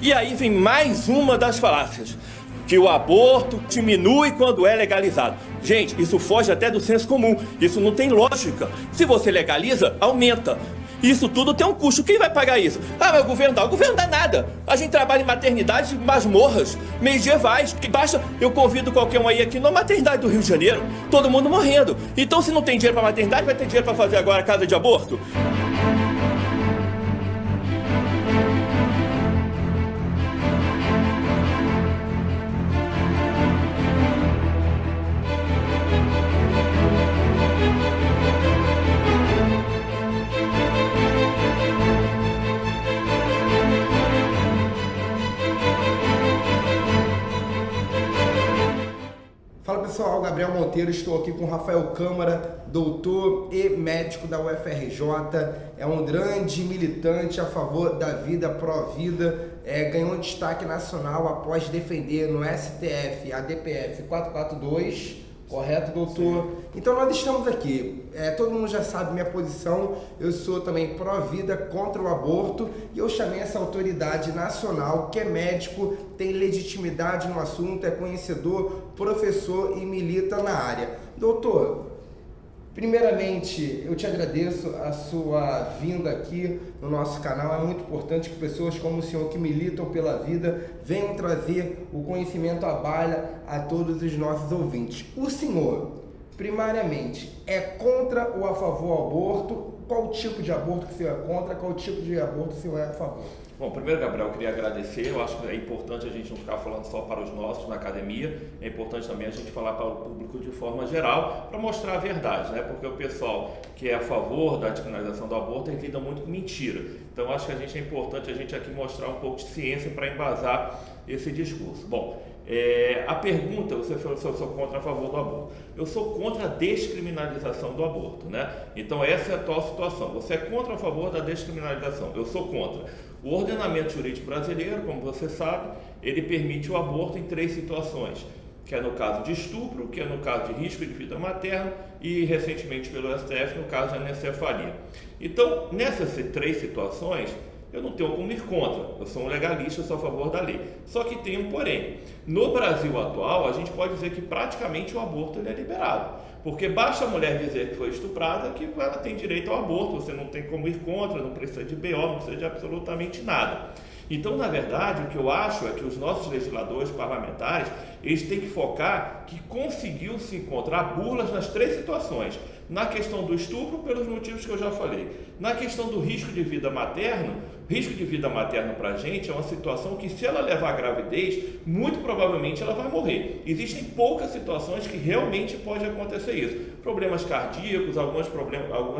E aí vem mais uma das falácias, que o aborto diminui quando é legalizado. Gente, isso foge até do senso comum, isso não tem lógica. Se você legaliza, aumenta. Isso tudo tem um custo. Quem vai pagar isso? Ah, mas o governo dá. O governo dá nada. A gente trabalha em maternidades masmorras, medievais, que basta, eu convido qualquer um aí aqui na maternidade do Rio de Janeiro, todo mundo morrendo. Então, se não tem dinheiro para maternidade, vai ter dinheiro para fazer agora a casa de aborto? Fala pessoal, Gabriel Monteiro, estou aqui com Rafael Câmara, doutor e médico da UFRJ, é um grande militante a favor da vida, pró-vida, ganhou destaque nacional após defender no STF a DPF 442, correto, doutor? Sim. Então nós estamos aqui, todo mundo já sabe minha posição, eu sou também pró-vida, contra o aborto, e eu chamei essa autoridade nacional, que é médico, tem legitimidade no assunto, é conhecedor, professor e milita na área. Doutor, primeiramente, eu te agradeço a sua vinda aqui no nosso canal. É muito importante que pessoas como o senhor que militam pela vida venham trazer o conhecimento à baila a todos os nossos ouvintes. O senhor, primariamente, é contra ou a favor do aborto? Qual tipo de aborto que o senhor é contra? Qual tipo de aborto o senhor é a favor? Bom, primeiro, Gabriel, eu queria agradecer. Eu acho que é importante a gente não ficar falando só para os nossos na academia, é importante também a gente falar para o público de forma geral, para mostrar a verdade, né? Porque o pessoal que é a favor da descriminalização do aborto lida muito com mentira. Então, acho que é importante a gente aqui mostrar um pouco de ciência para embasar esse discurso. Bom, a pergunta, você falou se eu sou contra ou a favor do aborto. Eu sou contra a descriminalização do aborto, né? Então essa é a atual situação. Você é contra ou a favor da descriminalização? Eu sou contra. O ordenamento jurídico brasileiro, como você sabe, ele permite o aborto em 3 situações, que é no caso de estupro, que é no caso de risco de vida materna e, recentemente pelo STF, no caso de anencefalia. Então, nessas 3 situações, eu não tenho como ir contra, eu sou um legalista, eu sou a favor da lei. Só que tem um porém. No Brasil atual, a gente pode dizer que praticamente o aborto ele é liberado. Porque basta a mulher dizer que foi estuprada que ela tem direito ao aborto, você não tem como ir contra, não precisa de BO, não precisa de absolutamente nada. Então, na verdade, o que eu acho é que os nossos legisladores parlamentares, eles têm que focar que conseguiu se encontrar burlas nas 3 situações. Na questão do estupro, pelos motivos que eu já falei. Na questão do risco de vida materno, risco de vida materno para a gente é uma situação que, se ela levar à gravidez, muito provavelmente ela vai morrer. Existem poucas situações que realmente pode acontecer isso. Problemas cardíacos, algumas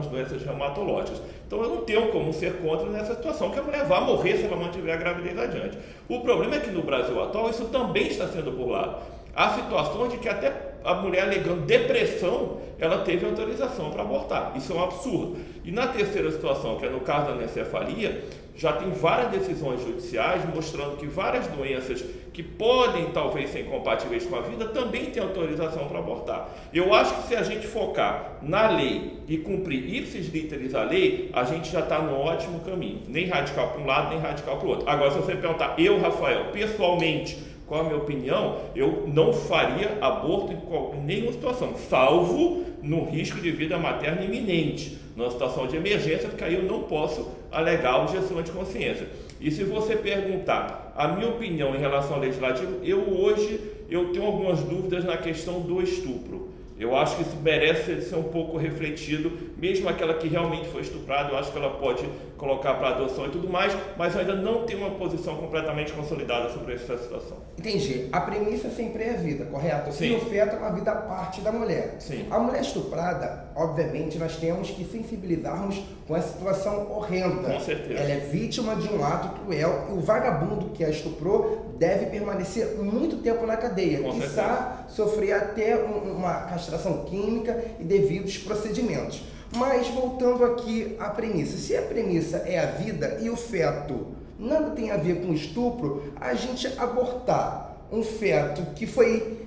doenças reumatológicas. Então eu não tenho como ser contra nessa situação, que a mulher vai morrer se ela mantiver a gravidez adiante. O problema é que no Brasil atual isso também está sendo burlado. Há situações de que até a mulher alegando depressão, ela teve autorização para abortar. Isso é um absurdo. E na terceira situação, que é no caso da anencefalia, já tem várias decisões judiciais mostrando que várias doenças que podem talvez ser incompatíveis com a vida também têm autorização para abortar. Eu acho que se a gente focar na lei e cumprir ipsis literis a lei, a gente já está no ótimo caminho. Nem radical para um lado, nem radical para o outro. Agora, se você perguntar, eu, Rafael, pessoalmente, qual a minha opinião? Eu não faria aborto em nenhuma situação, salvo no risco de vida materna iminente, numa situação de emergência, porque aí eu não posso alegar objeção de consciência. E se você perguntar a minha opinião em relação ao legislativo, hoje tenho algumas dúvidas na questão do estupro. Eu acho que isso merece ser um pouco refletido, mesmo aquela que realmente foi estuprada, eu acho que ela pode colocar para adoção e tudo mais, mas eu ainda não tenho uma posição completamente consolidada sobre essa situação. Entendi. A premissa sempre é vida, correto? Sim. E o feto é uma vida à parte da mulher. Sim. A mulher estuprada, obviamente, nós temos que sensibilizarmos com essa situação horrenda. Com certeza. Ela é vítima de um ato cruel e o vagabundo que a estuprou deve permanecer muito tempo na cadeia. Quiçá sofrer até uma castração química e devidos procedimentos. Mas voltando aqui à premissa, se a premissa é a vida e o feto nada tem a ver com estupro, a gente abortar um feto que foi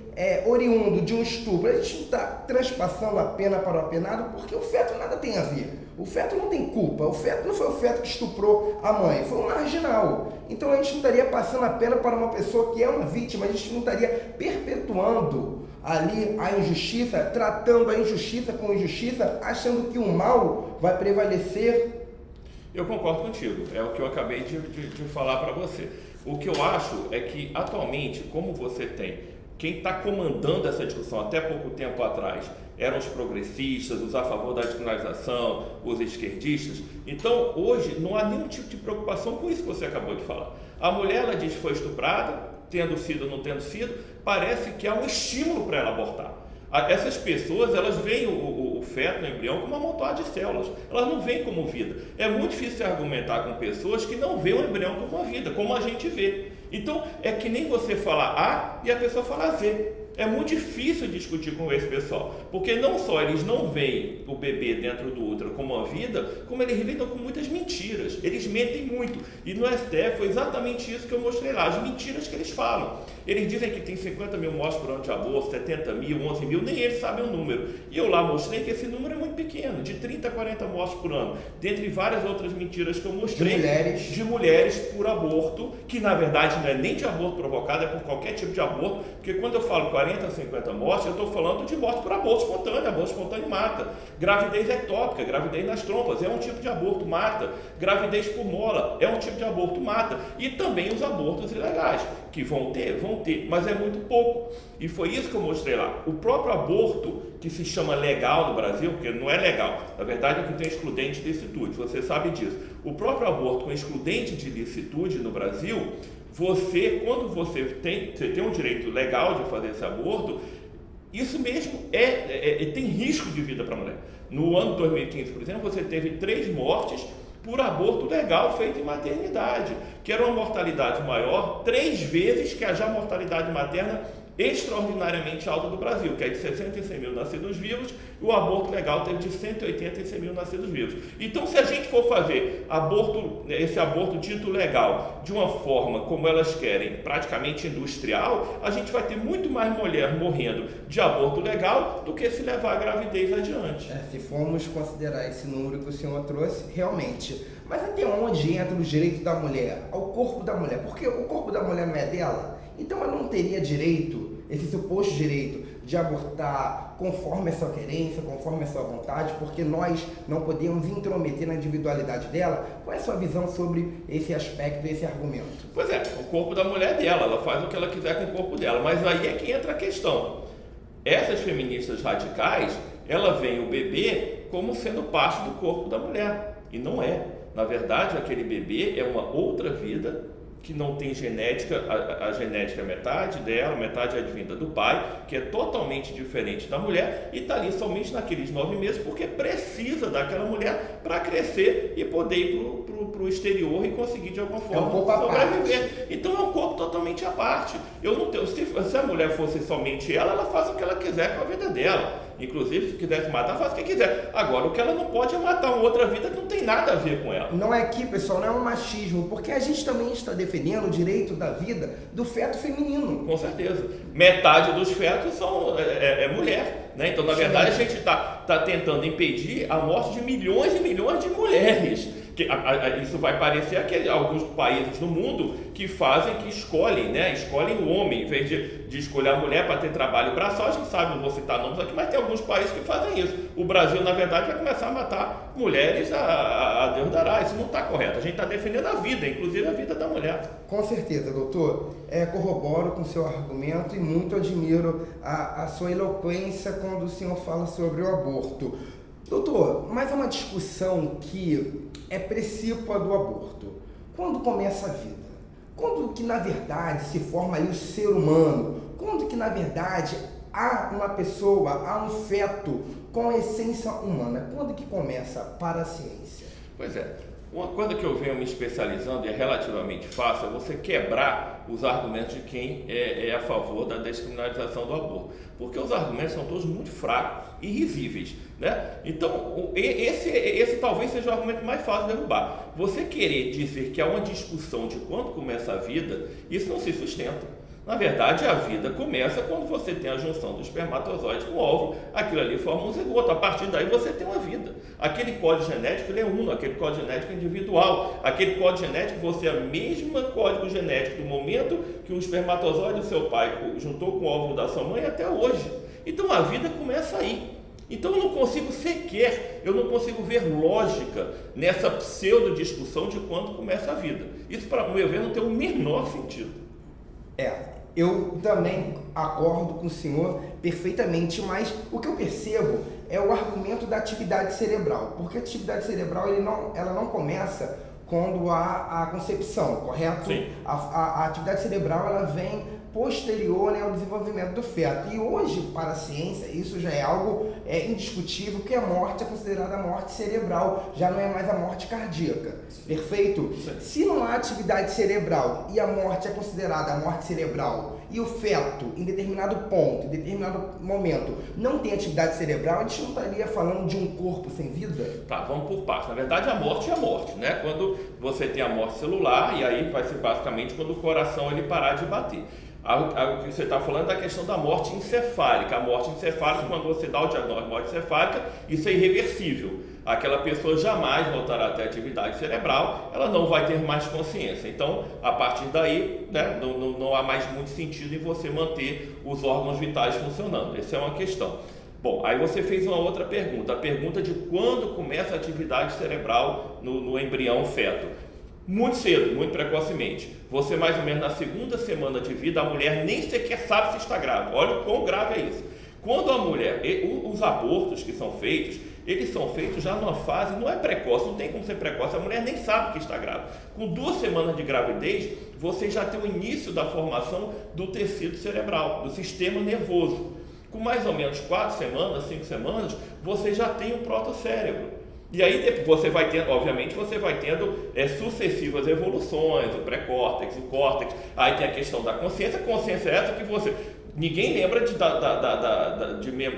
oriundo de um estupro, a gente não está transpassando a pena para o apenado, porque o feto nada tem a ver. O feto não tem culpa, o feto não foi o feto que estuprou a mãe, foi um marginal. Então a gente não estaria passando a pena para uma pessoa que é uma vítima, a gente não estaria perpetuando ali a injustiça, tratando a injustiça com injustiça, achando que o mal vai prevalecer. Eu concordo contigo, é o que eu acabei de falar para você. O que eu acho é que atualmente, como você tem, quem está comandando essa discussão até pouco tempo atrás eram os progressistas, os a favor da descriminalização, os esquerdistas. Então, hoje, não há nenhum tipo de preocupação com isso que você acabou de falar. A mulher, ela diz que foi estuprada, tendo sido ou não tendo sido, parece que há um estímulo para ela abortar. Essas pessoas, elas veem o feto, o embrião, como uma amontoada de células. Elas não veem como vida. É muito difícil argumentar com pessoas que não veem o embrião como uma vida, como a gente vê. Então, é que nem você falar A e a pessoa falar Z. É muito difícil discutir com esse pessoal, porque não só eles não veem o bebê dentro do útero como uma vida, como eles lidam com muitas mentiras. Eles mentem muito. E no STF foi exatamente isso que eu mostrei lá, as mentiras que eles falam. Eles dizem que tem 50 mil mortes por ano de aborto, 70 mil, 11 mil, nem eles sabem o número. E eu lá mostrei que esse número é muito pequeno, de 30 a 40 mortes por ano, dentre várias outras mentiras que eu mostrei. De mulheres por aborto, que na verdade não é nem de aborto provocado, é por qualquer tipo de aborto, porque quando eu falo 40 a 50 mortes, eu estou falando de morte por aborto espontâneo mata. Gravidez ectópica, gravidez nas trompas, é um tipo de aborto, mata. Gravidez por mola, é um tipo de aborto, mata. E também os abortos ilegais, que vão ter, mas é muito pouco. E foi isso que eu mostrei lá. O próprio aborto, que se chama legal no Brasil, porque não é legal, na verdade é que tem excludente de licitude, você sabe disso. O próprio aborto com excludente de licitude no Brasil, quando você tem um direito legal de fazer esse aborto, isso mesmo tem risco de vida para a mulher. No ano 2015, por exemplo, você teve 3 mortes por aborto legal feito em maternidade, que era uma mortalidade maior 3 vezes que a já mortalidade materna extraordinariamente alta do Brasil, que é de 66 mil nascidos vivos, e o aborto legal teve de 186 mil nascidos vivos. Então, se a gente for fazer esse aborto dito legal de uma forma como elas querem, praticamente industrial, a gente vai ter muito mais mulher morrendo de aborto legal do que se levar a gravidez adiante. Se formos considerar esse número que o senhor trouxe, realmente. Mas até onde entra o direito da mulher ao corpo da mulher? Porque o corpo da mulher não é dela. Então ela não teria direito, esse suposto direito de abortar conforme a sua querência, conforme a sua vontade, porque nós não podemos intrometer na individualidade dela. Qual é a sua visão sobre esse aspecto, esse argumento? Pois é, o corpo da mulher é dela, ela faz o que ela quiser com o corpo dela, mas aí é que entra a questão. Essas feministas radicais, ela veem o bebê como sendo parte do corpo da mulher, e não é. Na verdade, aquele bebê é uma outra vida que não tem genética, a genética é metade dela, metade é advinda do pai, que é totalmente diferente da mulher e está ali somente naqueles 9 meses porque precisa daquela mulher para crescer e poder ir para o exterior e conseguir de alguma forma sobreviver. Então é um corpo totalmente à parte. Eu não tenho, se a mulher fosse somente ela faz o que ela quiser com a vida dela. Inclusive, se quisesse matar, faz o que quiser. Agora, o que ela não pode é matar uma outra vida que não tem nada a ver com ela. Não é aqui, pessoal, não é um machismo, porque a gente também está defendendo o direito da vida do feto feminino. Com certeza. Metade dos fetos é mulher, né? Então, na verdade, a gente está tentando impedir a morte de milhões e milhões de mulheres. Isso vai parecer que alguns países do mundo que escolhem o homem, em vez de escolher a mulher para ter trabalho braçal. A gente sabe, não vou citar nomes aqui, mas tem alguns países que fazem isso. O Brasil, na verdade, vai começar a matar mulheres a Deus dará. Isso não está correto. A gente está defendendo a vida, inclusive a vida da mulher. Com certeza, doutor. Corroboro com o seu argumento e muito admiro a sua eloquência quando o senhor fala sobre o aborto. Doutor, mas é uma discussão que é precípua do aborto. Quando começa a vida? Quando que na verdade se forma ali o ser humano? Quando que na verdade há uma pessoa, há um feto com a essência humana? Quando que começa para a ciência? Pois é. Uma coisa que eu venho me especializando e é relativamente fácil é você quebrar os argumentos de quem é a favor da descriminalização do aborto. Porque os argumentos são todos muito fracos e risíveis, né? Então, esse talvez seja o argumento mais fácil de derrubar. Você querer dizer que há uma discussão de quando começa a vida, isso não se sustenta. Na verdade, a vida começa quando você tem a junção do espermatozoide com o óvulo, aquilo ali forma um zigoto, a partir daí você tem uma vida. Aquele código genético ele é uno, aquele código genético é individual, aquele código genético você é o mesmo código genético do momento que o espermatozoide do seu pai juntou com o óvulo da sua mãe até hoje. Então a vida começa aí. Então eu não consigo ver lógica nessa pseudo-discussão de quando começa a vida. Isso, para meu ver, não tem o menor sentido. Eu também acordo com o senhor perfeitamente, mas o que eu percebo é o argumento da atividade cerebral, porque a atividade cerebral ela não começa quando há a concepção, correto? Sim. A atividade cerebral ela vem posterior, né, ao desenvolvimento do feto. E hoje, para a ciência, isso já é algo indiscutível, que a morte é considerada a morte cerebral, já não é mais a morte cardíaca. Perfeito? Sim. Se não há atividade cerebral e a morte é considerada a morte cerebral e o feto, em determinado ponto, em determinado momento, não tem atividade cerebral, a gente não estaria falando de um corpo sem vida? Tá, vamos por partes. Na verdade, a morte é a morte, né? Quando você tem a morte celular, e aí vai ser basicamente quando o coração ele parar de bater. O que você está falando é da questão da morte encefálica. A morte encefálica, quando você dá o diagnóstico de morte encefálica, isso é irreversível. Aquela pessoa jamais voltará a ter atividade cerebral, ela não vai ter mais consciência. Então, a partir daí, né, não há mais muito sentido em você manter os órgãos vitais funcionando. Essa é uma questão. Bom, aí você fez uma outra pergunta, a pergunta de quando começa a atividade cerebral no embrião feto. Muito cedo, muito precocemente. Você mais ou menos na segunda semana de vida, a mulher nem sequer sabe se está grávida. Olha o quão grave é isso. Quando a mulher, os abortos que são feitos, eles são feitos já numa fase, não é precoce, não tem como ser precoce, a mulher nem sabe que está grávida. Com 2 semanas de gravidez, você já tem o início da formação do tecido cerebral, do sistema nervoso. Com mais ou menos 4 semanas, 5 semanas, você já tem um protocérebro. E aí você vai tendo, obviamente, sucessivas evoluções, o pré-córtex, o córtex, aí tem a questão da consciência. A consciência é essa que ninguém lembra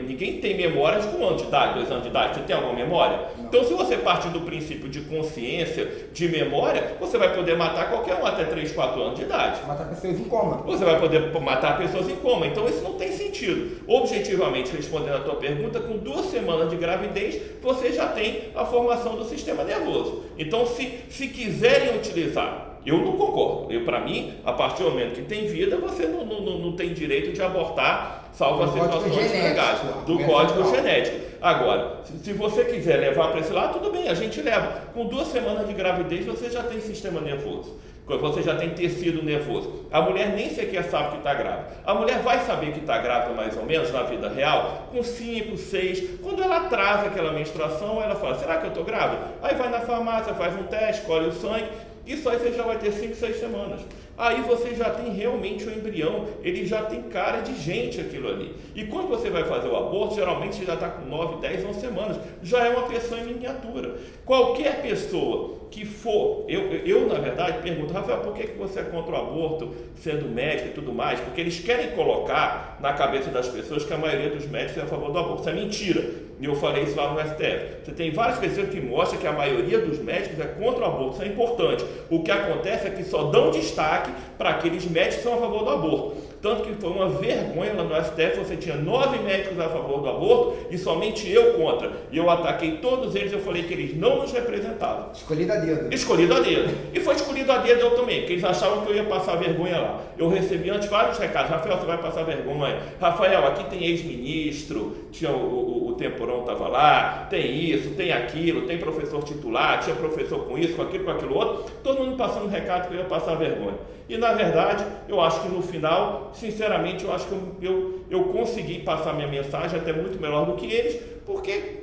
ninguém tem memórias com 1 ano de idade, 2 anos de idade. Você tem alguma memória? Não. Então, se você partir do princípio de consciência, de memória, você vai poder matar qualquer um até 3, 4 anos de idade. Matar pessoas em coma. Você vai poder matar pessoas em coma. Então, isso não tem sentido. Objetivamente, respondendo a tua pergunta, com 2 semanas de gravidez, você já tem a formação do sistema nervoso. Então, se quiserem utilizar, eu não concordo. Para mim, a partir do momento que tem vida, você não tem direito de abortar, salvo as situações legais do código genético. Agora, se você quiser levar para esse lado, tudo bem, a gente leva. Com 2 semanas de gravidez, você já tem sistema nervoso. Você já tem tecido nervoso. A mulher nem sequer sabe que está grávida. A mulher vai saber que está grávida mais ou menos na vida real com 5, 6. Quando ela atrasa aquela menstruação, ela fala, será que eu estou grávida? Aí vai na farmácia, faz um teste, colhe o sangue. Isso aí você já vai ter 5, 6 semanas. Aí você já tem realmente o embrião, ele já tem cara de gente aquilo ali. E quando você vai fazer o aborto, geralmente você já está com 9, 10, 11 semanas. Já é uma pessoa em miniatura. Qualquer pessoa que for, eu na verdade pergunto, Rafael, por que você é contra o aborto, sendo médico e tudo mais? Porque eles querem colocar na cabeça das pessoas que a maioria dos médicos é a favor do aborto. Isso é mentira. E eu falei isso lá no STF. Você tem várias pessoas que mostram que a maioria dos médicos é contra o aborto. Isso é importante. O que acontece é que só dão destaque para aqueles médicos que são a favor do aborto. Tanto que foi uma vergonha lá no STF, você tinha 9 médicos a favor do aborto e somente eu contra. E eu ataquei todos eles, eu falei que eles não nos representavam. Escolhido a dedo. Escolhido a dedo. E foi escolhido a dedo eu também, porque eles achavam que eu ia passar vergonha lá. Eu recebi antes vários recados, Rafael, você vai passar vergonha. Rafael, aqui tem ex-ministro, tinha o Temporão estava lá, tem isso, tem aquilo, tem professor titular, tinha professor com isso, com aquilo outro. Todo mundo passando recado que eu ia passar vergonha. E na verdade, eu acho que no final, sinceramente, eu acho que eu consegui passar minha mensagem até muito melhor do que eles, porque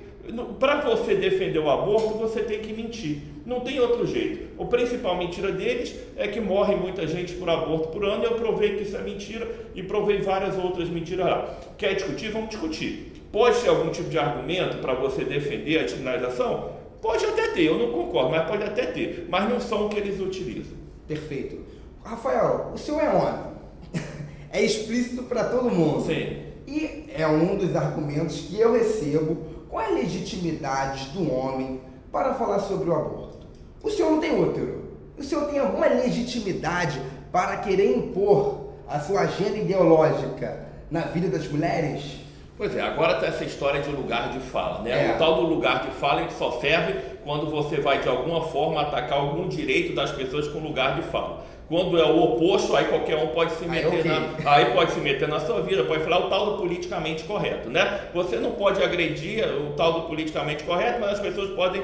para você defender o aborto, você tem que mentir. Não tem outro jeito. A principal mentira deles é que morre muita gente por aborto por ano, e eu provei que isso é mentira e provei várias outras mentiras lá. Quer discutir? Vamos discutir. Pode ter algum tipo de argumento para você defender a descriminalização? Pode até ter, eu não concordo, mas pode até ter. Mas não são o que eles utilizam. Perfeito. Rafael, o senhor é homem. É explícito para todo mundo. Sim. E é um dos argumentos que eu recebo. Qual é a legitimidade do homem para falar sobre o aborto? O senhor não tem útero. O senhor tem alguma legitimidade para querer impor a sua agenda ideológica na vida das mulheres? Pois é, agora tá essa história de lugar de fala, né? O tal do lugar de fala ele só serve quando você vai de alguma forma atacar algum direito das pessoas com lugar de fala. Quando é o oposto, aí qualquer um pode se meter, aí pode se meter na sua vida, pode falar o tal do politicamente correto, né? Você não pode agredir o tal do politicamente correto, mas as pessoas podem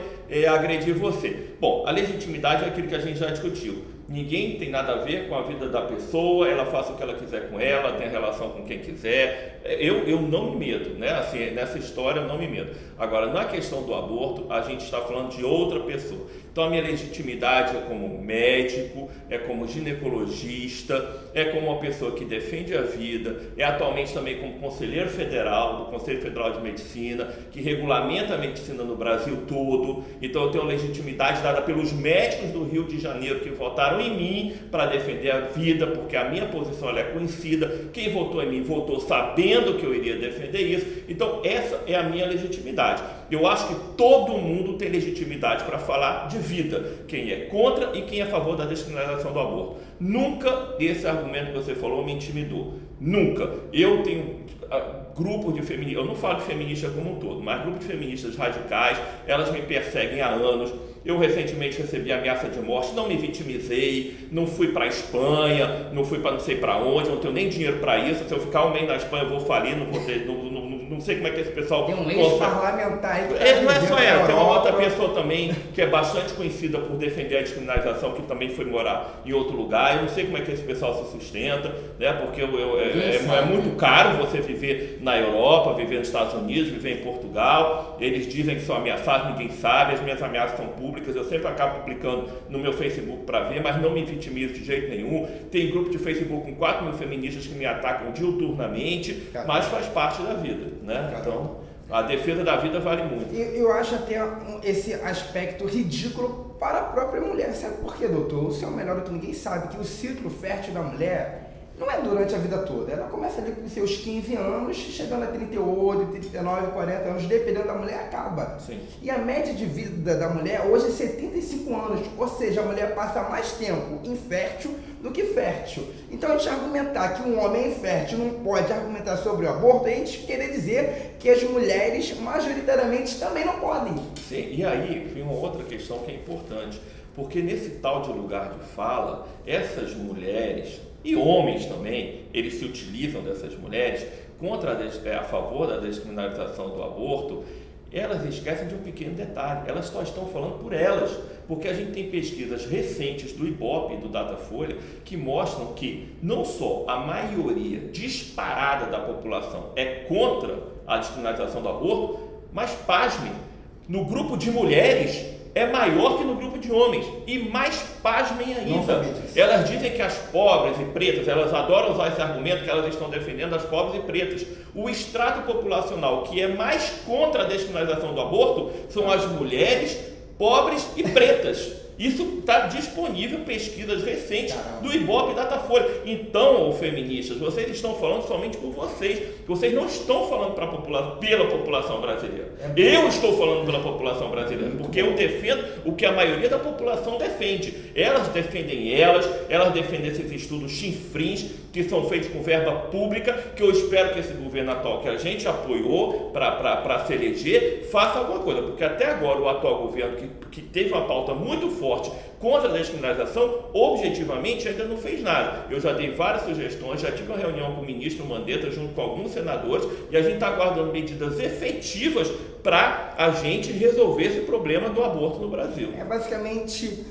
agredir você. Bom, a legitimidade é aquilo que a gente já discutiu. Ninguém tem nada a ver com a vida da pessoa, ela faça o que ela quiser com ela, tem relação com quem quiser. Eu não me medo, né? Assim, nessa história eu não me medo. Agora, na questão do aborto, a gente está falando de outra pessoa. Então, a minha legitimidade é como médico, é como ginecologista, é como uma pessoa que defende a vida, é atualmente também como conselheiro federal, do Conselho Federal de Medicina, que regulamenta a medicina no Brasil todo. Então, eu tenho legitimidade dada pelos médicos do Rio de Janeiro que votaram em mim para defender a vida, porque a minha posição ela é conhecida. Quem votou em mim votou sabendo que eu iria defender isso. Então, essa é a minha legitimidade. Eu acho que todo mundo tem legitimidade para falar de vida, quem é contra e quem é a favor da descriminalização do aborto. Nunca esse argumento que você falou me intimidou, nunca. Eu tenho grupos de feministas, eu não falo de feminista como um todo, mas grupos de feministas radicais, elas me perseguem há anos. Eu recentemente recebi ameaça de morte, não me vitimizei, não fui para a Espanha, não fui para não sei para onde, não tenho nem dinheiro para isso. Se eu ficar um mês na Espanha eu vou falir, não sei como é que esse pessoal... Tem um ex-parlamentar aí que não é só ela, tem uma outra pessoa também que é bastante conhecida por defender a descriminalização, que também foi morar em outro lugar. Eu não sei como é que esse pessoal se sustenta, né? Porque é muito caro você viver na Europa, viver nos Estados Unidos, viver em Portugal. Eles dizem que são ameaçados, ninguém sabe, as minhas ameaças são públicas, eu sempre acabo publicando no meu Facebook para ver, mas não me vitimizo de jeito nenhum. Tem grupo de Facebook com 4 mil feministas que me atacam diuturnamente, mas faz parte da vida, né? Então, a defesa da vida vale muito. Eu acho até esse aspecto ridículo para a própria mulher. Sabe por quê, doutor? O senhor melhor do que ninguém sabe que o ciclo fértil da mulher não é durante a vida toda. Ela começa ali com seus 15 anos, chegando a 38, 39, 40 anos, dependendo da mulher, acaba. Sim. E a média de vida da mulher hoje é 75 anos, ou seja, a mulher passa mais tempo infértil do que fértil. Então, a gente argumentar que um homem infértil não pode argumentar sobre o aborto, a gente querer dizer que as mulheres, majoritariamente, também não podem. Sim, e aí vem uma outra questão que é importante, porque nesse tal de lugar de fala, essas mulheres e homens também, eles se utilizam dessas mulheres a favor da descriminalização do aborto. Elas esquecem de um pequeno detalhe, elas só estão falando por elas, porque a gente tem pesquisas recentes do Ibope e do Datafolha que mostram que não só a maioria disparada da população é contra a descriminalização do aborto, mas pasmem, no grupo de mulheres é maior que no grupo de homens, e mais pasmem ainda. Elas dizem que as pobres e pretas, elas adoram usar esse argumento que elas estão defendendo as pobres e pretas. O extrato populacional que é mais contra a descriminalização do aborto são as mulheres, pobres e pretas. Isso está disponível em pesquisas recentes do Ibope e Datafolha. Então, feministas, vocês estão falando somente por vocês. Vocês não estão falando pela população brasileira. Eu estou falando pela população brasileira, porque eu defendo o que a maioria da população defende. Elas defendem elas defendem esses estudos chinfrins que são feitos com verba pública, que eu espero que esse governo atual, que a gente apoiou para se eleger, faça alguma coisa, porque até agora o atual governo, que teve uma pauta muito forte contra a descriminalização, objetivamente ainda não fez nada. Eu já dei várias sugestões, já tive uma reunião com o ministro Mandetta junto com alguns senadores, e a gente está aguardando medidas efetivas para a gente resolver esse problema do aborto no Brasil. É basicamente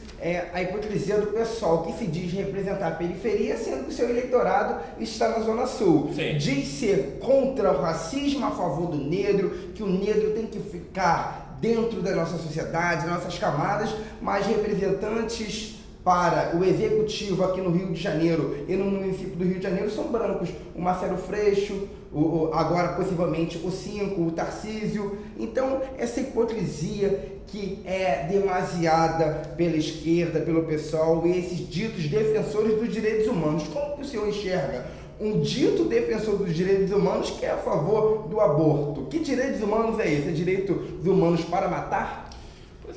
a hipocrisia do pessoal que se diz representar a periferia, sendo que o seu eleitorado está na Zona Sul. Sim. Diz ser contra o racismo, a favor do negro, que o negro tem que ficar dentro da nossa sociedade, das nossas camadas, mas representantes para o executivo aqui no Rio de Janeiro e no município do Rio de Janeiro são brancos. O Marcelo Freixo, agora possivelmente o 5, o Tarcísio. Então, essa hipocrisia que é demasiada pela esquerda, pelo pessoal e esses ditos defensores dos direitos humanos. Como que o senhor enxerga um dito defensor dos direitos humanos que é a favor do aborto? Que direitos humanos é esse? É direitos humanos para matar?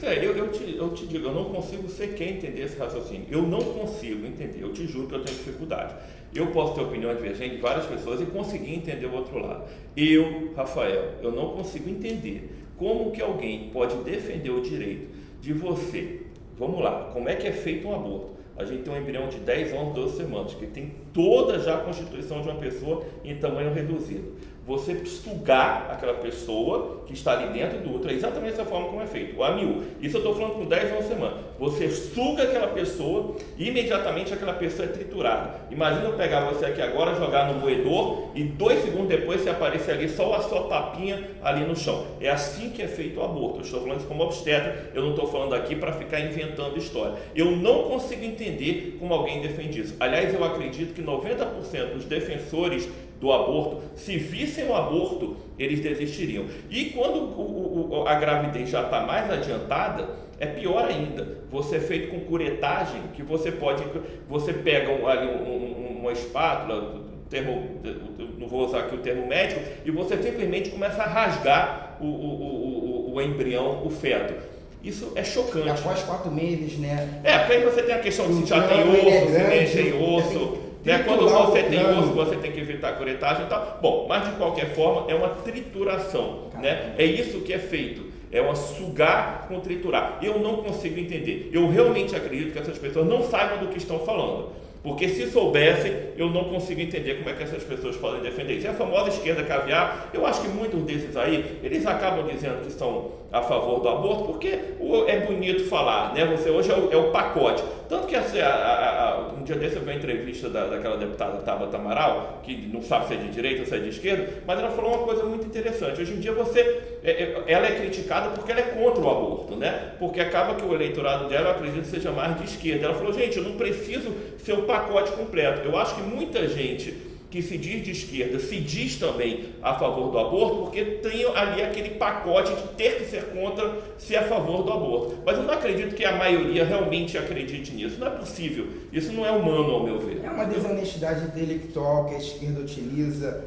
Pois é, eu te digo, eu não consigo sequer entender esse raciocínio. Eu não consigo entender, eu te juro que eu tenho dificuldade. Eu posso ter opinião divergente de várias pessoas e conseguir entender o outro lado. Eu, Rafael, eu não consigo entender como que alguém pode defender o direito de você. Vamos lá, como é que é feito um aborto? A gente tem um embrião de 10, 11, 12 semanas, que tem toda já a constituição de uma pessoa em tamanho reduzido. Você sugar aquela pessoa que está ali dentro do útero, é exatamente essa forma como é feito, o AMIU. Isso eu estou falando com 10 ou 11 semanas. Você suga aquela pessoa e imediatamente aquela pessoa é triturada. Imagina eu pegar você aqui agora, jogar no moedor e 2 segundos depois você aparecer ali só a sua papinha ali no chão. É assim que é feito o aborto. Eu estou falando isso como obstetra, eu não estou falando aqui para ficar inventando história. Eu não consigo entender como alguém defende isso. Aliás, eu acredito que 90% dos defensores do aborto, se vissem o aborto, eles desistiriam. E quando a gravidez já está mais adiantada, é pior ainda. Você é feito com curetagem, que você pega ali uma espátula, não vou usar aqui o termo médico, e você simplesmente começa a rasgar o embrião, o feto. Isso é chocante. E após 4 meses, né? Porque aí você tem a questão de se já tem osso, se nem tem osso. Quando você tem osso, você tem que evitar a curetagem e tal. Bom, mas de qualquer forma é uma trituração, né? É isso que é feito, é uma sugar com triturar. Eu não consigo entender. Eu realmente acredito que essas pessoas não saibam do que estão falando. Porque se soubessem, eu não consigo entender como é que essas pessoas podem defender isso. E a famosa esquerda caviar, eu acho que muitos desses aí, eles acabam dizendo que estão a favor do aborto, porque é bonito falar, né? Você hoje é o pacote. Tanto que um dia desse eu vi uma entrevista daquela deputada Tabata Amaral, que não sabe se é de direita ou se é de esquerda, mas ela falou uma coisa muito interessante. Hoje em dia ela é criticada porque ela é contra o aborto, né? Porque acaba que o eleitorado dela, eu acredito, seja mais de esquerda. Ela falou, gente, eu não preciso ser o pacote completo. Eu acho que muita gente que se diz de esquerda se diz também a favor do aborto, porque tem ali aquele pacote de ter que ser contra, ser a favor do aborto. Mas eu não acredito que a maioria realmente acredite nisso. Não é possível. Isso não é humano, ao meu ver. É uma desonestidade intelectual que a esquerda utiliza.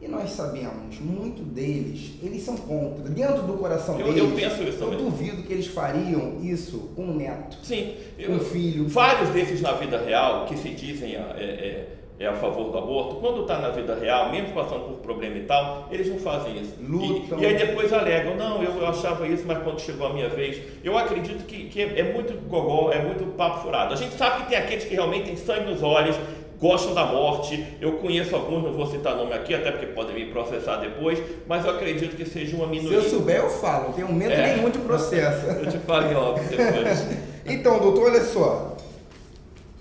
E nós sabemos, muitos deles, eles são contra. Dentro do coração deles, eu penso isso também. Eu duvido que eles fariam isso com um neto. Sim. Com um filho. Vários desses na vida real, que se dizem a favor do aborto, quando está na vida real, mesmo passando por problema e tal, eles não fazem isso. Lutam. E aí depois alegam, não, eu achava isso, mas quando chegou a minha vez, eu acredito que é muito gogó, é muito papo furado. A gente sabe que tem aqueles que realmente têm sangue nos olhos, gostam da morte. Eu conheço alguns, não vou citar nome aqui, até porque podem me processar depois, mas eu acredito que seja uma minoria. Se eu souber, eu falo, não tenho medo nenhum de processo. Eu te falo em off depois. Então, doutor, olha só.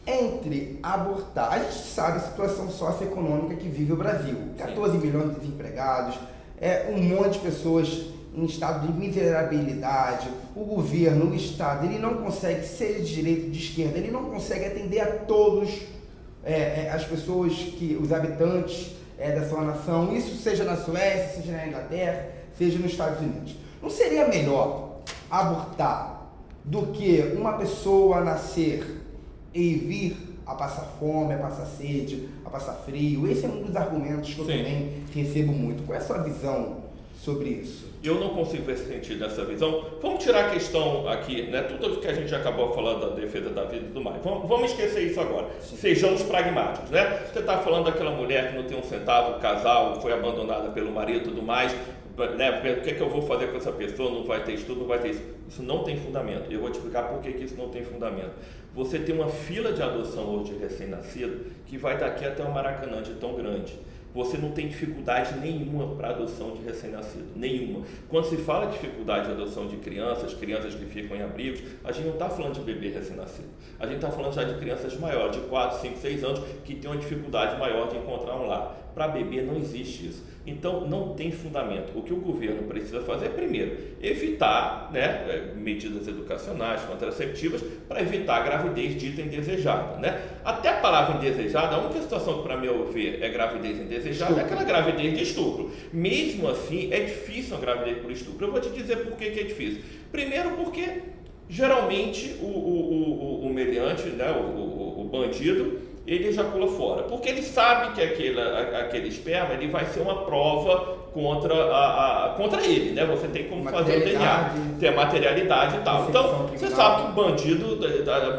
Entre abortar, a gente sabe a situação socioeconômica que vive o Brasil. 14 milhões de desempregados, um monte de pessoas em estado de miserabilidade. O governo, o Estado, ele não consegue, seja de direita ou de esquerda, ele não consegue atender a todos as pessoas, os habitantes da sua nação, isso seja na Suécia, seja na Inglaterra, seja nos Estados Unidos. Não seria melhor abortar do que uma pessoa nascer e vir a passar fome, a passar sede, a passar frio? Esse é um dos argumentos que eu também recebo muito. Qual é a sua visão sobre isso? Eu não consigo ver sentido nessa visão. Vamos tirar a questão aqui, né? Tudo que a gente acabou falando da defesa da vida e tudo mais. Vamos esquecer isso agora. Sim. Sejamos pragmáticos, né? Você está falando daquela mulher que não tem um centavo, o casal, foi abandonada pelo marido e tudo mais, né? O que é que eu vou fazer com essa pessoa? Não vai ter estudo, não vai ter isso. Isso não tem fundamento. Eu vou te explicar por que isso não tem fundamento. Você tem uma fila de adoção hoje de recém-nascido que vai daqui até o Maracanã, de tão grande. Você não tem dificuldade nenhuma para adoção de recém-nascido, nenhuma. Quando se fala de dificuldade de adoção de crianças que ficam em abrigos, a gente não está falando de bebê recém-nascido. A gente está falando já de crianças maiores, de 4, 5, 6 anos, que têm uma dificuldade maior de encontrar um lar. Para bebê não existe isso. Então não tem fundamento. O que o governo precisa fazer é, primeiro, evitar, né, medidas educacionais, contraceptivas, para evitar a gravidez dita indesejada, né? Até a palavra indesejada, a única situação que, para meu ver, é gravidez indesejada é aquela gravidez de estupro. Mesmo assim, é difícil uma gravidez por estupro. Eu vou te dizer por que é difícil. Primeiro porque, geralmente, o meliante, né, o bandido, ele ejacula fora, porque ele sabe que aquele esperma ele vai ser uma prova contra ele, né? Você tem como fazer o DNA, ter a materialidade e tal. Então, você sabe que o bandido,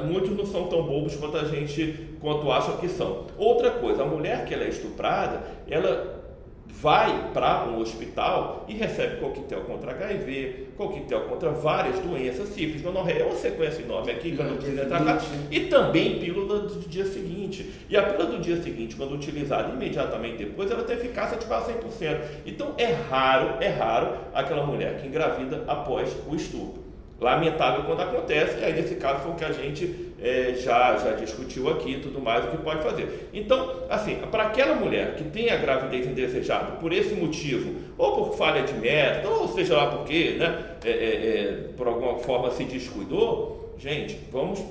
muitos não são tão bobos quanto acham que são. Outra coisa, a mulher que ela é estuprada, ela vai para um hospital e recebe coquetel contra HIV, coquetel contra várias doenças, sífilis, gonorreia, é uma sequência enorme aqui, que eu não preciso entrar cá, e também pílula do dia seguinte. E a pílula do dia seguinte, quando utilizada imediatamente depois, ela tem eficácia de quase 100%. Então é raro aquela mulher que engravida após o estupro. Lamentável quando acontece, e aí nesse caso foi o que a gente já discutiu aqui e tudo mais, o que pode fazer. Então, assim, para aquela mulher que tem a gravidez indesejada por esse motivo, ou por falha de método, ou seja lá por quê, né, por alguma forma se descuidou, gente, vamos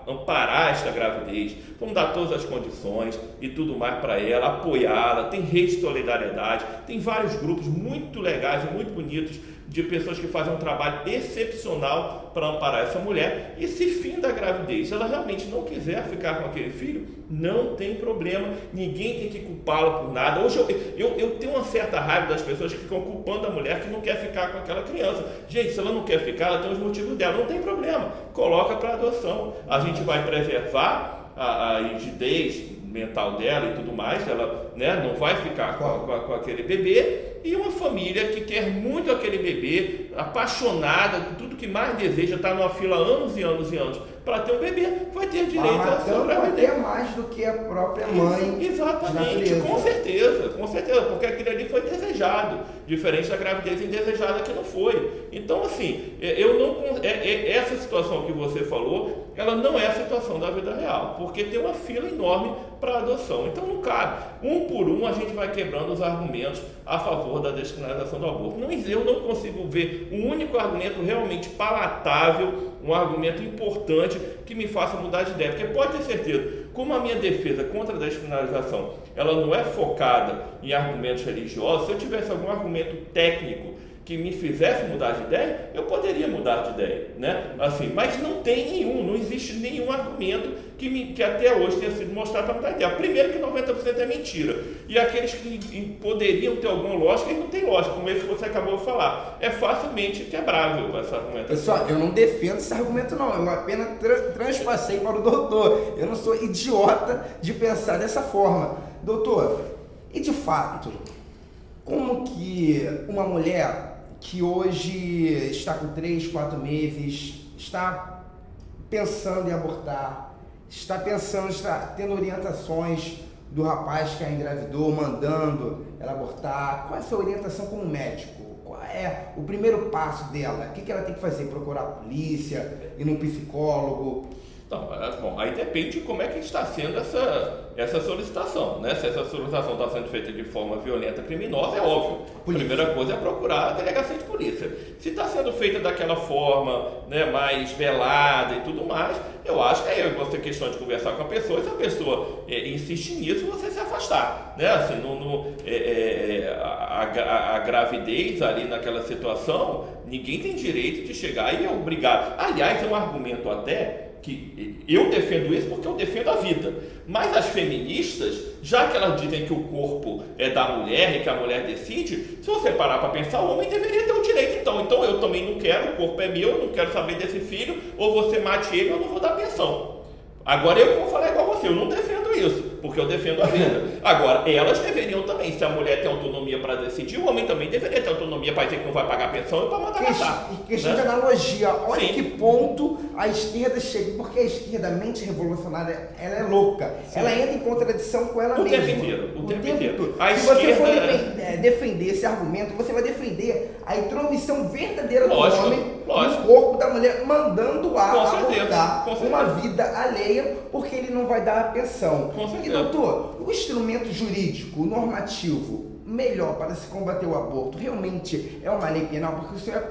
amparar esta gravidez, vamos dar todas as condições e tudo mais para ela, apoiá-la, tem rede de solidariedade, tem vários grupos muito legais e muito bonitos de pessoas que fazem um trabalho excepcional para amparar essa mulher, e se fim da gravidez ela realmente não quiser ficar com aquele filho, não tem problema, ninguém tem que culpá-la por nada. Hoje eu tenho uma certa raiva das pessoas que ficam culpando a mulher que não quer ficar com aquela criança. Gente, se ela não quer ficar, ela tem os motivos dela, não tem problema, coloca para adoção, a gente vai preservar a rigidez mental dela e tudo mais, ela, né, não vai ficar com aquele bebê. E uma família que quer muito aquele bebê, apaixonada, tudo que mais deseja, está numa fila anos e anos e anos para ter um bebê, vai ter direito a sua gravidez. Até mais do que a própria mãe. Exatamente, com certeza, porque aquilo ali foi desejado, diferente da gravidez indesejada que não foi. Então, assim, essa situação que você falou, ela não é a situação da vida real, porque tem uma fila enorme para adoção. Então, não cabe. Um por um, a gente vai quebrando os argumentos a favor da descriminalização do aborto. Eu não consigo ver um único argumento realmente palatável, um argumento importante que me faça mudar de ideia, porque pode ter certeza, como a minha defesa contra a descriminalização, ela não é focada em argumentos religiosos, se eu tivesse algum argumento técnico que me fizesse mudar de ideia, eu poderia mudar de ideia, né? Assim, mas não tem nenhum, não existe nenhum argumento que até hoje tenha sido mostrado para mudar de ideia. Primeiro que 90% é mentira, e aqueles que poderiam ter alguma lógica, eles não têm lógica, como esse que você acabou de falar. É facilmente quebrável essa argumentação. Pessoal, eu não defendo esse argumento não, eu apenas transpassei para o doutor. Eu não sou idiota de pensar dessa forma. Doutor, e de fato, como que uma mulher que hoje está com 3, 4 meses, está pensando em abortar, está tendo orientações do rapaz que a engravidou, mandando ela abortar, qual é a sua orientação como médico? Qual é o primeiro passo dela? O que ela tem que fazer? Procurar a polícia, ir num psicólogo? Então, bom, aí depende de como é que está sendo essa solicitação, né? Se essa solicitação está sendo feita de forma violenta, criminosa, é óbvio. A primeira coisa é procurar a delegacia de polícia. Se está sendo feita daquela forma, né, mais velada e tudo mais, eu acho que aí você tem questão de conversar com a pessoa, e se a pessoa insiste nisso, você se afastar, né? Assim, a gravidez ali naquela situação, ninguém tem direito de chegar e obrigar. Aliás, é um argumento até que eu defendo isso porque eu defendo a vida, mas as feministas, já que elas dizem que o corpo é da mulher e que a mulher decide, se você parar para pensar, o homem deveria ter o direito, então eu também não quero, o corpo é meu, eu não quero saber desse filho, ou você mate ele, eu não vou dar pensão. Agora eu vou falar igual você, eu não defendo isso, porque eu defendo a vida. Agora, elas deveriam também, se a mulher tem autonomia para decidir, o homem também deveria ter autonomia para dizer que não vai pagar pensão e para mandar matar. Questão, né, de analogia, olha que ponto a esquerda chega, porque a esquerda, a mente revolucionária, ela é louca. Sim. Ela entra em contradição com ela mesma. O tempo inteiro. Se você for defender esse argumento, você vai defender a intromissão verdadeira do homem no corpo da mulher, mandando-a abortar uma vida alheia, porque ele não vai dar a pensão. E doutor, o instrumento jurídico, normativo, melhor para se combater o aborto, realmente é uma lei penal, porque o senhor é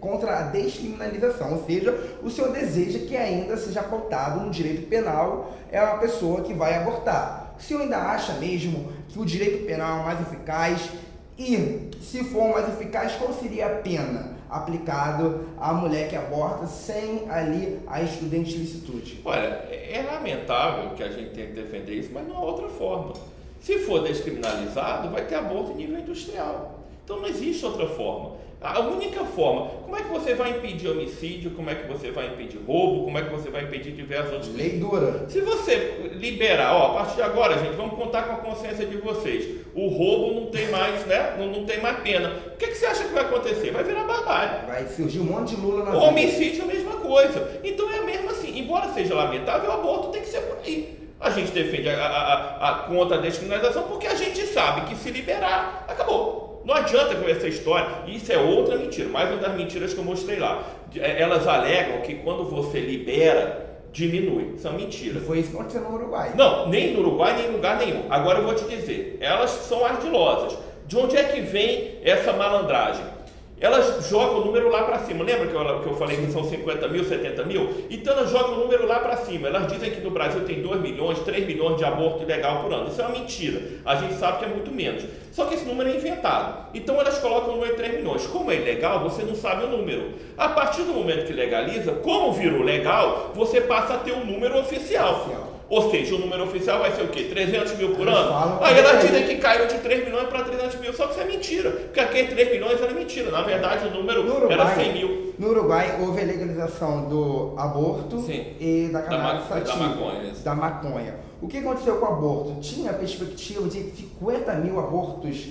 contra a descriminalização, ou seja, o senhor deseja que ainda seja pautado no direito penal uma pessoa que vai abortar. O senhor ainda acha mesmo que o direito penal é mais eficaz? E, se for mais eficaz, qual seria a pena? aplicado à mulher que aborta sem ali a estudante de licitude. Olha, é lamentável que a gente tenha que defender isso, mas não há outra forma. Se for descriminalizado, vai ter aborto em nível industrial. Então não existe outra forma. A única forma, como é que você vai impedir homicídio, como é que você vai impedir roubo, como é que você vai impedir diversos outros crimes? Lei dura. Se você liberar, a partir de agora, gente, vamos contar com a consciência de vocês. O roubo não tem mais, né? Não tem mais pena. O que você acha que vai acontecer? Vai virar barbárie. Vai surgir um monte de Lula na vida. O homicídio é a mesma coisa. Então é a mesma assim. Embora seja lamentável, o aborto tem que ser por aí. A gente defende a contra a descriminalização porque a gente sabe que se liberar, acabou. Não adianta com essa história, isso é outra mentira, mais uma das mentiras que eu mostrei lá. Elas alegam que quando você libera, diminui. Isso é uma mentira. Foi isso que aconteceu no Uruguai. Não, nem no Uruguai, nem em lugar nenhum. Agora eu vou te dizer, elas são ardilosas. De onde é que vem essa malandragem? Elas jogam o número lá para cima. Lembra que eu falei que são 50 mil, 70 mil? Então elas jogam o número lá para cima. Elas dizem que no Brasil tem 2 milhões, 3 milhões de aborto ilegal por ano. Isso é uma mentira. A gente sabe que é muito menos. Só que esse número é inventado. Então elas colocam o número de 3 milhões. Como é ilegal, você não sabe o número. A partir do momento que legaliza, como virou legal, você passa a ter um número oficial. Ou seja, o número oficial vai ser o quê? 300 mil por ano? Aí elas dizem que caiu de 3 milhões para 300 mil, só que isso é mentira, porque aquele 3 milhões era mentira, na verdade o número Uruguai, era 100 mil. No Uruguai houve a legalização do aborto e da cannabis da maconha. O que aconteceu com o aborto? Tinha a perspectiva de 50 mil abortos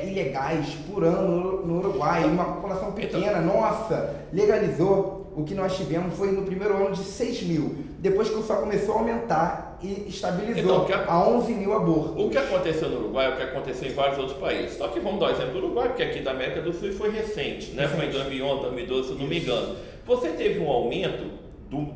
ilegais por ano no Uruguai, uma população pequena, nossa, legalizou. O que nós tivemos foi no primeiro ano de 6 mil, depois que só começou a aumentar e estabilizou a 11 mil abortos. O que aconteceu no Uruguai é o que aconteceu em vários outros países. Só que vamos dar o exemplo do Uruguai, porque aqui da América do Sul foi recente, né? Foi em 2011, 2012, se eu não me engano. Você teve um aumento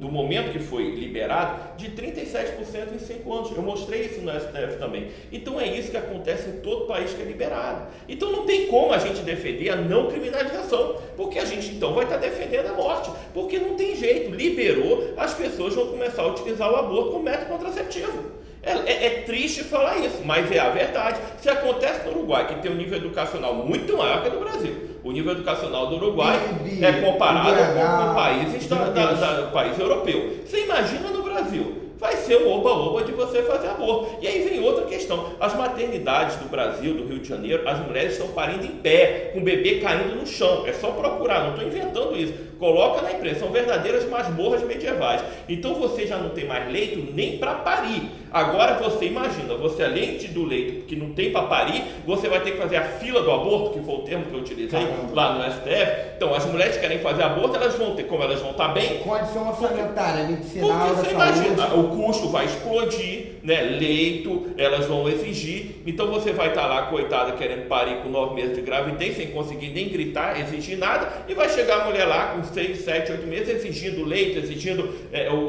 do momento que foi liberado de 37% em 5 anos. Eu mostrei isso no STF também. Então é isso que acontece em todo país que é liberado. Então não tem como a gente defender a não criminalização, porque a gente então vai estar defendendo a morte, porque não tem jeito, liberou, as pessoas vão começar a utilizar o aborto como método contraceptivo. É triste falar isso, mas é a verdade. Se acontece no Uruguai, que tem um nível educacional muito maior que o do Brasil, o nível educacional do Uruguai é comparado com países do país europeu. Você imagina no Brasil? Vai ser um oba-oba de você fazer aborto. E aí vem outra questão. As maternidades do Brasil, do Rio de Janeiro, as mulheres estão parindo em pé, com o bebê caindo no chão. É só procurar, não estou inventando isso. Coloca na imprensa, são verdadeiras masmorras medievais. Então você já não tem mais leito nem para parir. Agora você imagina, você além do leito que não tem para parir, você vai ter que fazer a fila do aborto, que foi o termo que eu utilizei lá no STF. Então as mulheres que querem fazer aborto, elas vão ter, como elas vão estar bem, condição orçamentária, medicinal, porque você imagina, o custo vai explodir, né? Leito, elas vão exigir, então você vai estar lá, coitada, querendo parir com 9 meses de gravidez, sem conseguir nem gritar, exigir nada, e vai chegar a mulher lá com 6, 7, 8 meses, exigindo leito, exigindo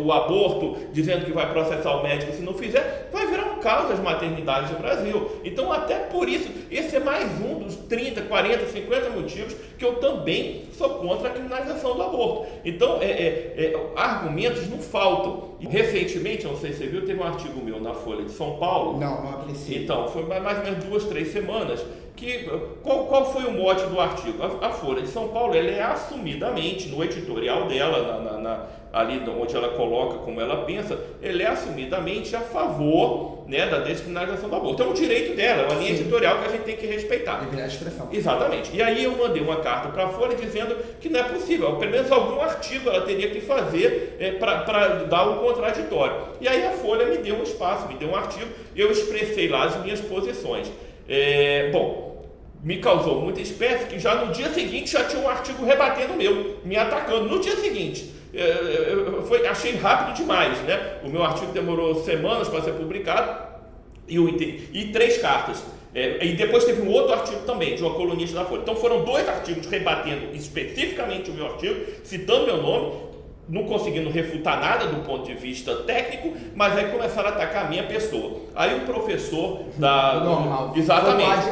o aborto, dizendo que vai processar o médico se não fizer, vai virar um caos as maternidades no Brasil. Então até por isso, esse é mais um dos 30, 40, 50 motivos que eu também sou contra a criminalização do aborto. Então, argumentos não faltam. Recentemente, não sei se você viu, teve um artigo meu na Folha de São Paulo. Não aprecio. Então, foi mais ou menos 2, 3 semanas. Qual foi o mote do artigo? A Folha de São Paulo, ela é assumidamente, no editorial dela, ali onde ela coloca como ela pensa, ela é assumidamente a favor, né, da descriminalização do aborto. É um direito dela, é uma linha editorial que a gente tem que respeitar. Liberdade de expressão. Exatamente. E aí eu mandei uma carta para a Folha dizendo que não é possível, pelo menos algum artigo ela teria que fazer para dar um contraditório. E aí a Folha me deu um espaço, me deu um artigo, e eu expressei lá as minhas posições. Me causou muita espécie que já no dia seguinte já tinha um artigo rebatendo o meu, me atacando. No dia seguinte, achei rápido demais, né? O meu artigo demorou semanas para ser publicado e 3 cartas. E depois teve um outro artigo também, de uma colunista da Folha. Então foram 2 artigos rebatendo especificamente o meu artigo, citando meu nome, não conseguindo refutar nada do ponto de vista técnico, mas aí começaram a atacar a minha pessoa. Aí o professor exatamente,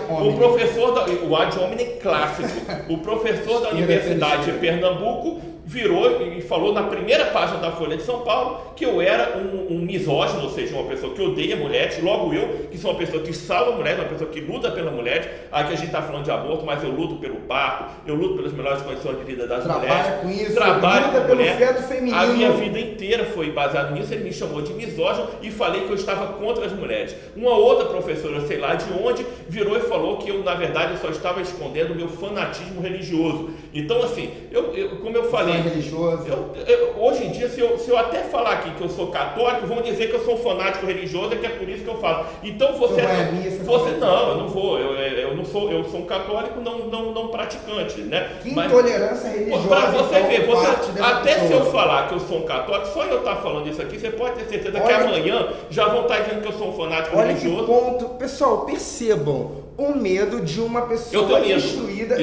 o ad hominem clássico, o professor da Universidade de Pernambuco virou e falou na primeira página da Folha de São Paulo que eu era um misógino, ou seja, uma pessoa que odeia mulheres, logo eu, que sou uma pessoa que salva mulheres, uma pessoa que luta pela mulher. Aqui a gente está falando de aborto, mas eu luto pelo parto, eu luto pelas melhores condições de vida das mulheres. Trabalha com isso, trabalho luta com pelo mulher. feto feminino. A minha vida inteira foi baseada nisso. Ele me chamou de misógino e falei que eu estava contra as mulheres. Uma outra professora, sei lá de onde, virou e falou que eu, na verdade, eu só estava escondendo o meu fanatismo religioso. Então, assim, como eu falei, hoje em dia, se eu até falar aqui que eu sou católico, vão dizer que eu sou um fanático religioso, que é por isso que eu falo. Então você não, eu não vou, eu sou um católico não praticante, né? Que intolerância religiosa. Para você ver, até pessoa. se eu falar que eu sou um católico, só eu estar falando isso aqui, você pode ter certeza que amanhã já vão estar dizendo que eu sou um fanático religioso. Que ponto, pessoal, percebam o medo de uma pessoa instruída,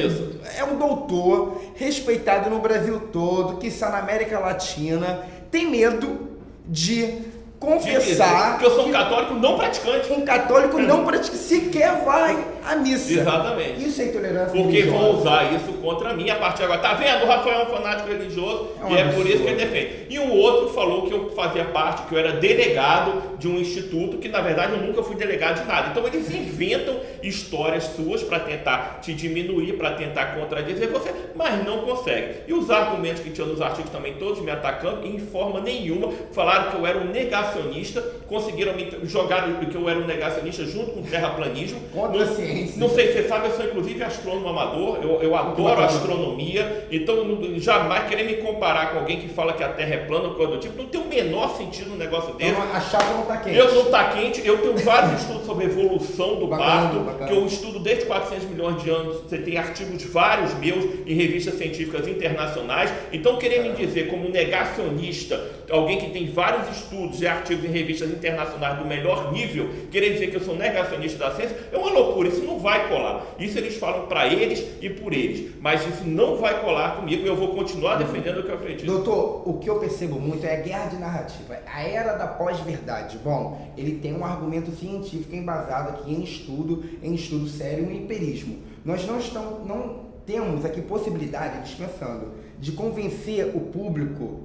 é um doutor, respeitado no Brasil todo, que está na América Latina, tem medo de confessar que eu sou um católico não praticante. Um católico não praticante, sequer vai à missa. Exatamente. Isso é intolerância porque religiosa. Vão usar isso contra mim a partir de agora. Tá vendo? O Rafael é um fanático religioso e é por isso que ele defende. E um outro falou que eu fazia parte, que eu era delegado de um instituto, que na verdade eu nunca fui delegado de nada. Então eles inventam histórias suas para tentar te diminuir, para tentar contradizer você, mas não conseguem. E os argumentos que tinham nos artigos também, todos me atacando, em forma nenhuma, falaram que eu era um negacionista, conseguiram me jogar que eu era um negacionista junto com o terraplanismo. Contra a ciência. Não sei se você sabe, eu sou inclusive astrônomo amador, eu adoro astronomia, então jamais querer me comparar com alguém que fala que a Terra é plana ou coisa do tipo, não tem o menor sentido um negócio desse. Então, a chave não está quente. Eu não está quente, eu tenho vários estudos sobre evolução do parto, que eu estudo desde 400 milhões de anos, você tem artigos vários meus em revistas científicas internacionais, então querer me dizer como negacionista, alguém que tem vários estudos e artigos em revistas internacionais do melhor nível, querer dizer que eu sou negacionista da ciência, é uma loucura, isso não vai colar. Isso eles falam para eles e por eles, mas isso não vai colar comigo e eu vou continuar defendendo o que eu acredito. Doutor, o que eu percebo muito é a guerra de narrativa, a era da pós-verdade. Bom, ele tem um argumento científico embasado aqui em estudo sério e empirismo. Nós não temos aqui possibilidade, dispensando, de convencer o público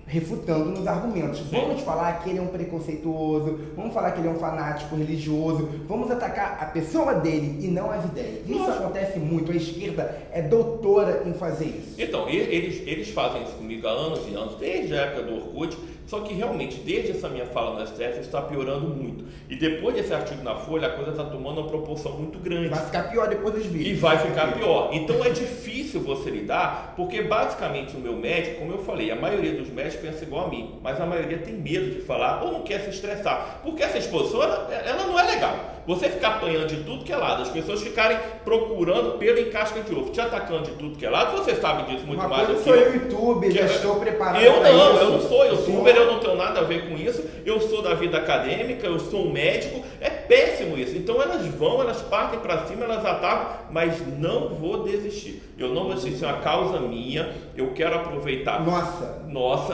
refutando nos argumentos. Vamos falar que ele é um preconceituoso, vamos falar que ele é um fanático religioso, vamos atacar a pessoa dele e não as ideias. Isso acontece muito, a esquerda é doutora em fazer isso. Então, eles fazem isso comigo há anos e anos, desde a época do Orkut, só que realmente, desde essa minha fala no STF, está piorando muito. E depois desse artigo na Folha, a coisa está tomando uma proporção muito grande. Vai ficar pior depois dos vídeos. E vai ficar pior. Então é difícil você lidar, porque basicamente o meu médico, como eu falei, a maioria dos médicos pensa igual a mim, mas a maioria tem medo de falar ou não quer se estressar, porque essa exposição, ela não é legal. Você ficar apanhando de tudo que é lado, as pessoas ficarem procurando pelo em casca de ovo, te atacando de tudo que é lado, você sabe disso muito mais do que eu. Eu sou youtuber, já estou preparado. Eu não sou youtuber, eu não tenho nada a ver com isso, eu sou da vida acadêmica, eu sou um médico, é péssimo isso. Então elas partem para cima, elas atacam, mas não vou desistir. Eu não vou desistir, isso é uma causa minha, eu quero aproveitar.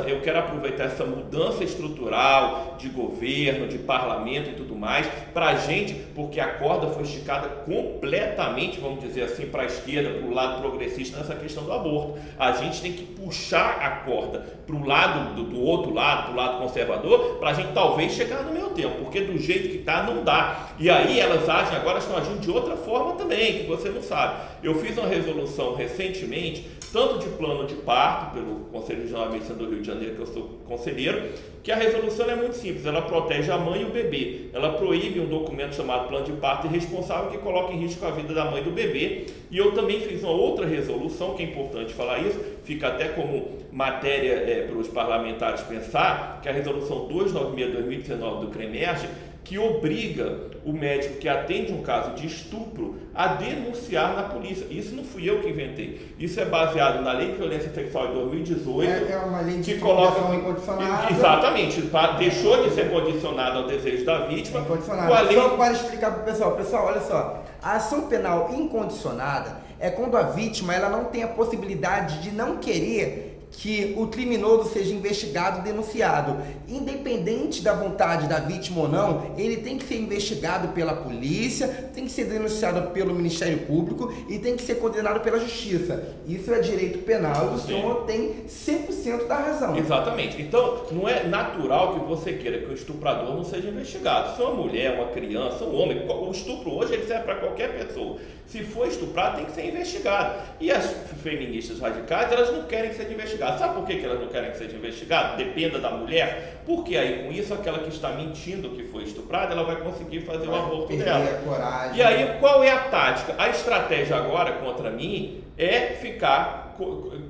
Eu quero aproveitar essa mudança estrutural de governo, de parlamento e tudo mais, para a gente, porque a corda foi esticada completamente, vamos dizer assim, para a esquerda, para o lado progressista nessa questão do aborto. A gente tem que puxar a corda para o lado do outro lado, para o lado conservador, para a gente talvez chegar no meio tempo, porque do jeito que está, não dá. E aí elas agem, agora estão agindo de outra forma também, que você não sabe. Eu fiz uma resolução recentemente, tanto de plano de parto, pelo Conselho Regional de Medicina do Rio de Janeiro, que eu sou conselheiro, que a resolução é muito simples, ela protege a mãe e o bebê, ela proíbe um documento chamado plano de parto irresponsável que coloca em risco a vida da mãe e do bebê. E eu também fiz uma outra resolução, que é importante falar isso, fica até como matéria para os parlamentares pensar, que é a resolução 296/2019 do CREMERGE, que obriga o médico que atende um caso de estupro a denunciar na polícia. Isso não fui eu que inventei. Isso é baseado na Lei de Violência Sexual de 2018. É uma lei de coloca incondicionada. Exatamente. Deixou de ser condicionada ao desejo da vítima. Incondicionada. Só para explicar para o pessoal. Pessoal, olha só. A ação penal incondicionada é quando a vítima ela não tem a possibilidade de não querer que o criminoso seja investigado e denunciado. Independente da vontade da vítima ou não, ele tem que ser investigado pela polícia, tem que ser denunciado pelo Ministério Público e tem que ser condenado pela Justiça. Isso é direito penal e o senhor tem 100% da razão. Exatamente. Então, não é natural que você queira que o estuprador não seja investigado. Se uma mulher, uma criança, um homem, o estupro hoje ele serve para qualquer pessoa. Se for estuprado, tem que ser investigado. E as feministas radicais, elas não querem ser investigadas. Sabe por que elas não querem que seja investigado? Dependa da mulher. Porque aí, com isso, aquela que está mentindo que foi estuprada, ela vai conseguir fazer o aborto dela. A coragem. E aí, qual é a tática? A estratégia agora contra mim é ficar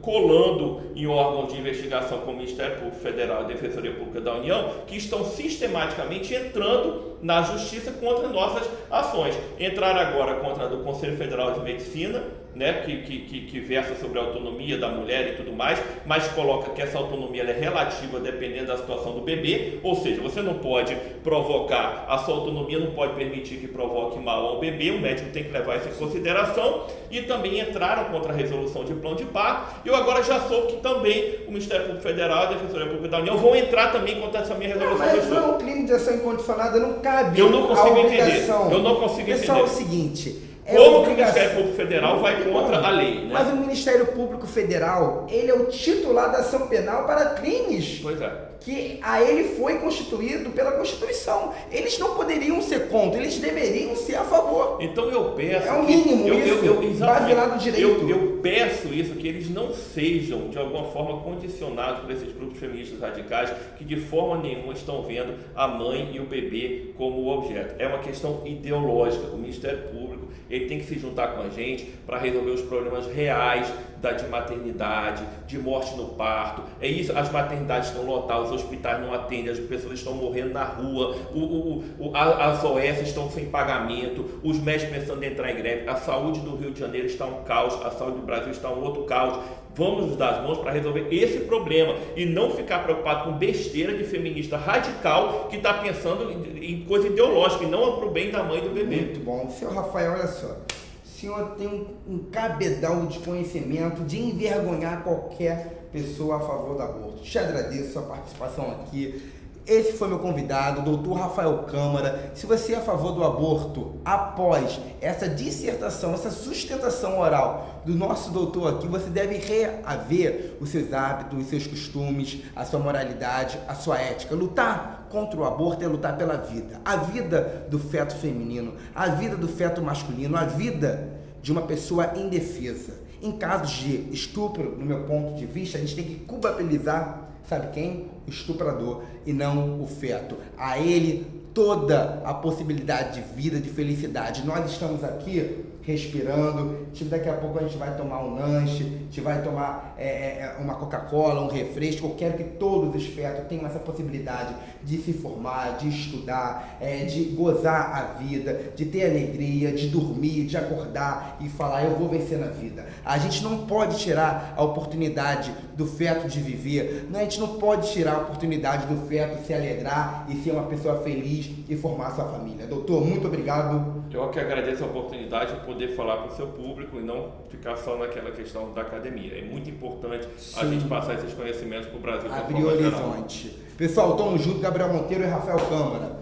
colando em órgãos de investigação como o Ministério Público Federal e a Defensoria Pública da União, que estão sistematicamente entrando na justiça contra nossas ações. Entraram agora contra a do Conselho Federal de Medicina, né, que versa sobre a autonomia da mulher e tudo mais, mas coloca que essa autonomia ela é relativa dependendo da situação do bebê, ou seja, você não pode provocar, a sua autonomia não pode permitir que provoque mal ao bebê, o médico tem que levar isso em consideração. E também entraram contra a resolução de plano de parto, e eu agora já soube que também o Ministério Público Federal e a Defensoria Pública da União vão entrar também contra essa minha resolução. Mas não, o crime de ação incondicionada não cabe. Eu não consigo entender. Eu não consigo entender. Pessoal, é o seguinte... Como que o Ministério Público Federal vai contra a lei, né? Mas o Ministério Público Federal, ele é o titular da ação penal para crimes. Pois é. Que a ele foi constituído pela Constituição. Eles não poderiam ser contra, eles deveriam ser a favor. Então eu peço... É o mínimo baseado no direito. Eu peço isso, que eles não sejam, de alguma forma, condicionados por esses grupos feministas radicais que de forma nenhuma estão vendo a mãe e o bebê como objeto. É uma questão ideológica. O Ministério Público ele tem que se juntar com a gente para resolver os problemas reais de maternidade, de morte no parto. É isso, as maternidades estão lotadas, os hospitais não atendem, as pessoas estão morrendo na rua, as OS estão sem pagamento, os médicos pensando em entrar em greve, a saúde do Rio de Janeiro está um caos, a saúde do Brasil está um outro caos. Vamos nos dar as mãos para resolver esse problema e não ficar preocupado com besteira de feminista radical que está pensando em coisa ideológica e não para o bem da mãe e do bebê. Muito bom. Senhor Rafael, olha só. O senhor tem um cabedal de conhecimento de envergonhar qualquer pessoa a favor do aborto. Te agradeço a sua participação aqui. Esse foi meu convidado, o doutor Rafael Câmara. Se você é a favor do aborto, após essa dissertação, essa sustentação oral do nosso doutor aqui, você deve reaver os seus hábitos, os seus costumes, a sua moralidade, a sua ética. Lutar contra o aborto é lutar pela vida. A vida do feto feminino, a vida do feto masculino, a vida de uma pessoa indefesa. Em casos de estupro, no meu ponto de vista, a gente tem que culpabilizar, sabe quem? O estuprador e não o feto. A ele toda a possibilidade de vida, de felicidade. Nós estamos aqui respirando, daqui a pouco a gente vai tomar um lanche, a gente vai tomar uma Coca-Cola, um refresco. Eu quero que todos os fetos tenham essa possibilidade de se formar, de estudar, de gozar a vida, de ter alegria, de dormir, de acordar e falar, eu vou vencer na vida. A gente não pode tirar a oportunidade do feto de viver, a gente não pode tirar a oportunidade do feto se alegrar e ser uma pessoa feliz e formar sua família. Doutor, muito obrigado. Eu que agradeço a oportunidade de poder falar para o seu público e não ficar só naquela questão da academia. É muito importante a gente passar esses conhecimentos para o Brasil. Abrir o horizonte. Pessoal, tamo junto, Gabriel Monteiro e Rafael Câmara.